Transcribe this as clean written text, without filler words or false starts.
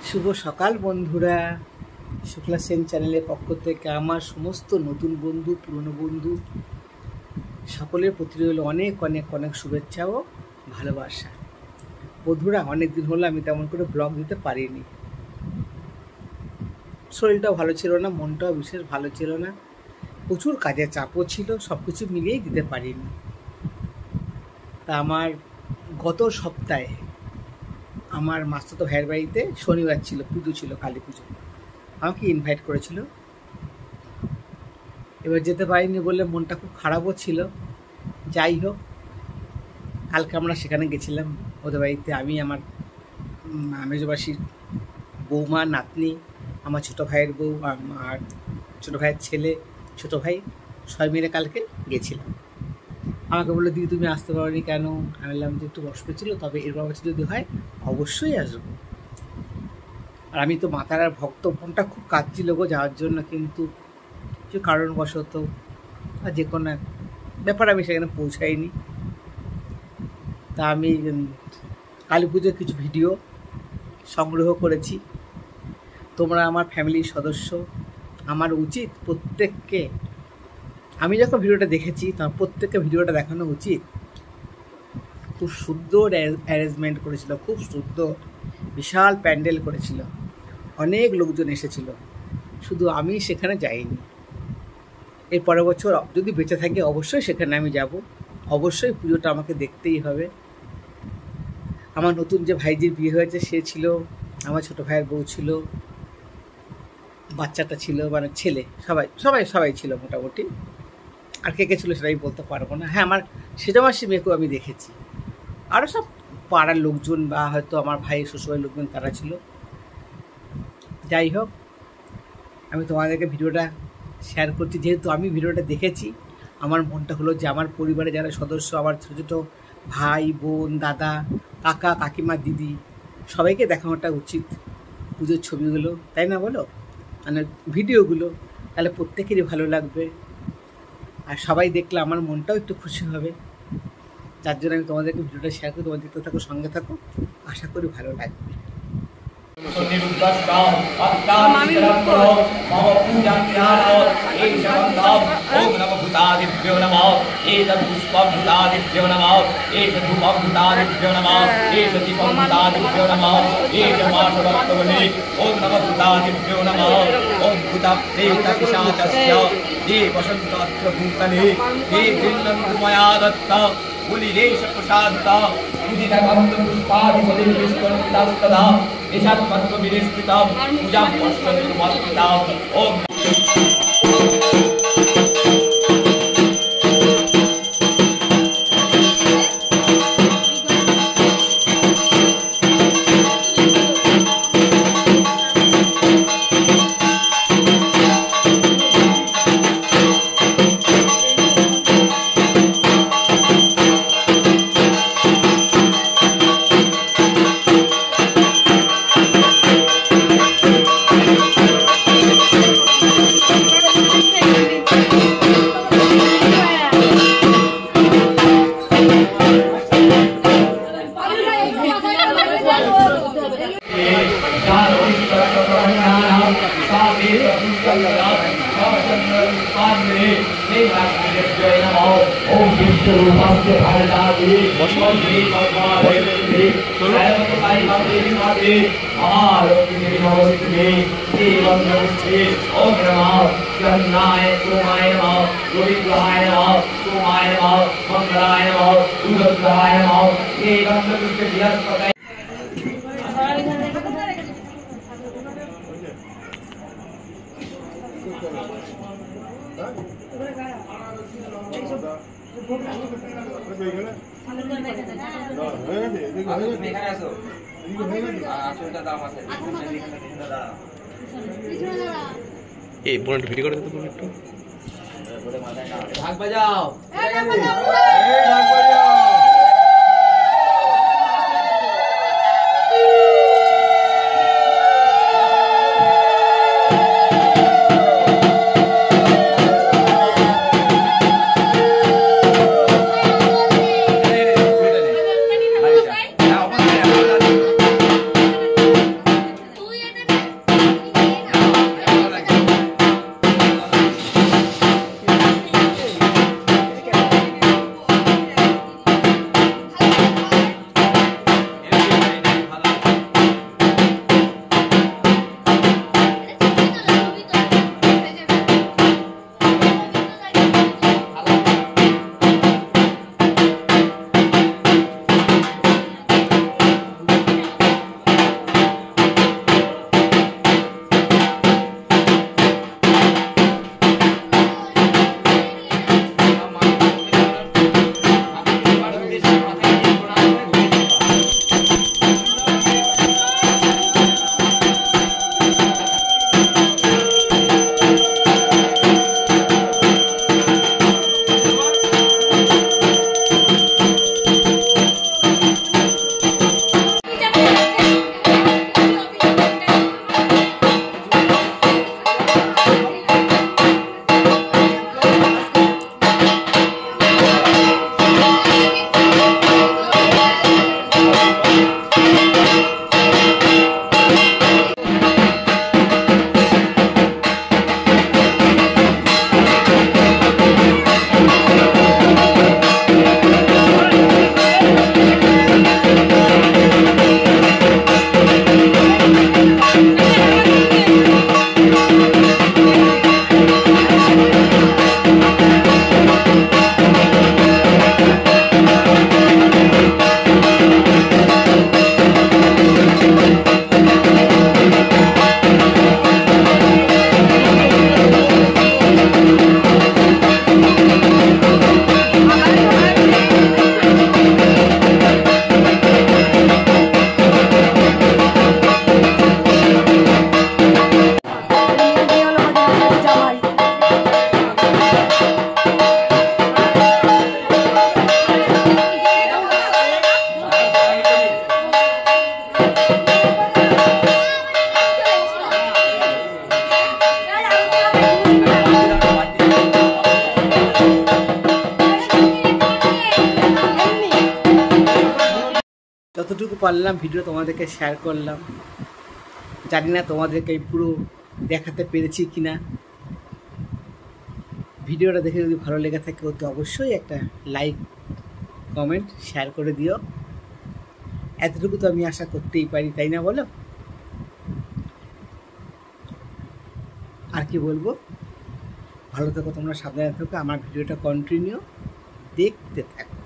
শুভ সকাল বন্ধুরা, শুক্লা সেন চ্যানেলের পক্ষ থেকে আমার সমস্ত নতুন বন্ধু, পুরনো বন্ধু সকলের প্রতি রইল অনেক অনেক অনেক শুভেচ্ছা ও ভালোবাসা। বন্ধুরা, অনেক দিন হলো আমি তেমন করে ব্লগ দিতে পারিনি। শরীরটাও ভালো ছিল না, মনটাও বিশেষ ভালো ছিল না, প্রচুর কাজের চাপও ছিল, সব কিছু মিলিয়েই দিতে পারিনি। তা আমার গত সপ্তাহে আমার মাস্টারতো ভাইয়ের বাড়িতে শনিবার ছিল, পুজো ছিল, কালী পুজো, আমাকে ইনভাইট করেছিল। এবার যেতে পারিনি বলে মনটা খুব খারাপও ছিল। যাই হোক, কালকে আমরা সেখানে গেছিলাম ওদের বাড়িতে। আমি, আমার মেজবাসীর বৌমা, নাতনি, আমার ছোটো ভাইয়ের বউ, আর ছোটো ভাইয়ের ছেলে, ছোটো ভাই, সবাই মিলে কালকে গেছিলাম। আমাকে বললো, দিদি তুমি আসতে পারোনি কেন? আমি বললাম যে একটু অসুবিধা ছিল, তবে এরপর বছর যদি হয় অবশ্যই আসবো। আর আমি তো মাতার আর ভক্ত, মনটা খুব কাঁদছিল গো যাওয়ার জন্য, কিন্তু কিছু কারণবশত আর যে কোনো ব্যাপার আমি সেখানে পৌঁছাইনি। তা আমি কালী পুজোর কিছু ভিডিও সংগ্রহ করেছি। তোমরা আমার ফ্যামিলির সদস্য, আমার উচিত প্রত্যেককে, আমি যখন ভিডিওটা দেখেছি তখন প্রত্যেককে ভিডিওটা দেখানো উচিত। খুব সুন্দর অ্যারেঞ্জমেন্ট করেছিল, খুব সুন্দর, বিশাল প্যান্ডেল করেছিল, অনেক লোকজন এসেছিল, শুধু আমি সেখানে যাইনি। এর পরের বছর যদি বেঁচে থাকি অবশ্যই সেখানে আমি যাব, অবশ্যই পুজোটা আমাকে দেখতেই হবে। আমার নতুন যে ভাইজির বিয়ে হয়েছে সে ছিল, আমার ছোটো ভাইয়ের বউ ছিল, বাচ্চাটা ছিল, মানে ছেলে, সবাই সবাই সবাই ছিল মোটামুটি। আর কে কে ছিল সেটা আমি বলতে পারবো না। হ্যাঁ, আমার সেজামাসি মেয়েকেও আমি দেখেছি, আরও সব পাড়ার লোকজন বা হয়তো আমার ভাইয়ের শ্বশুরের লোকজন তারা ছিল। যাই হোক, আমি তোমাদেরকে ভিডিওটা শেয়ার করছি, যেহেতু আমি ভিডিওটা দেখেছি। আমার মনটা হলো যে আমার পরিবারে যারা সদস্য, আমার ছোটো ছোটো ভাই, বোন, দাদা, কাকা, কাকিমা, দিদি, সবাইকে দেখানোটা উচিত পুজোর ছবিগুলো, তাই না বলো? মানে ভিডিওগুলো, তাহলে প্রত্যেকেরই ভালো লাগবে, আর সবাই দেখলে আমার মনটাও একটু খুশি হবে। যার জন্য আমি তোমাদেরকে ভিডিওটা শেয়ার করি। তোমাদের দেখতে থাকো, সঙ্গে থাকো, আশা করি ভালো লাগবে। পুলিরেশ প্রসাদতা উদিতাগন্ত পুষ্পাদিপতিবিষ্কন্তাস্তদা এষাৎপত্র বিরেষ্টিতম পূজাম পশ্যন্তু মত্পিতা। ওম এই বোনটা ভিডিও করে দিতে একটু ঢাক বাজাও। যতটুকু পারলাম ভিডিও তোমাদেরকে শেয়ার করলাম। জানি না তোমাদেরকে পুরো দেখাতে পেরেছি কি না। ভিডিওটা দেখে যদি ভালো লেগে থাকে অতি অবশ্যই একটা লাইক কমেন্ট শেয়ার করে দিও। এতটুকু তো আমি আশা করতেই পারি, তাই না বলো? আর কি বলবো, ভালো থেকো তোমরা, সাবধানে থেকো, আমার ভিডিওটা কন্টিনিউ দেখতে থাকো।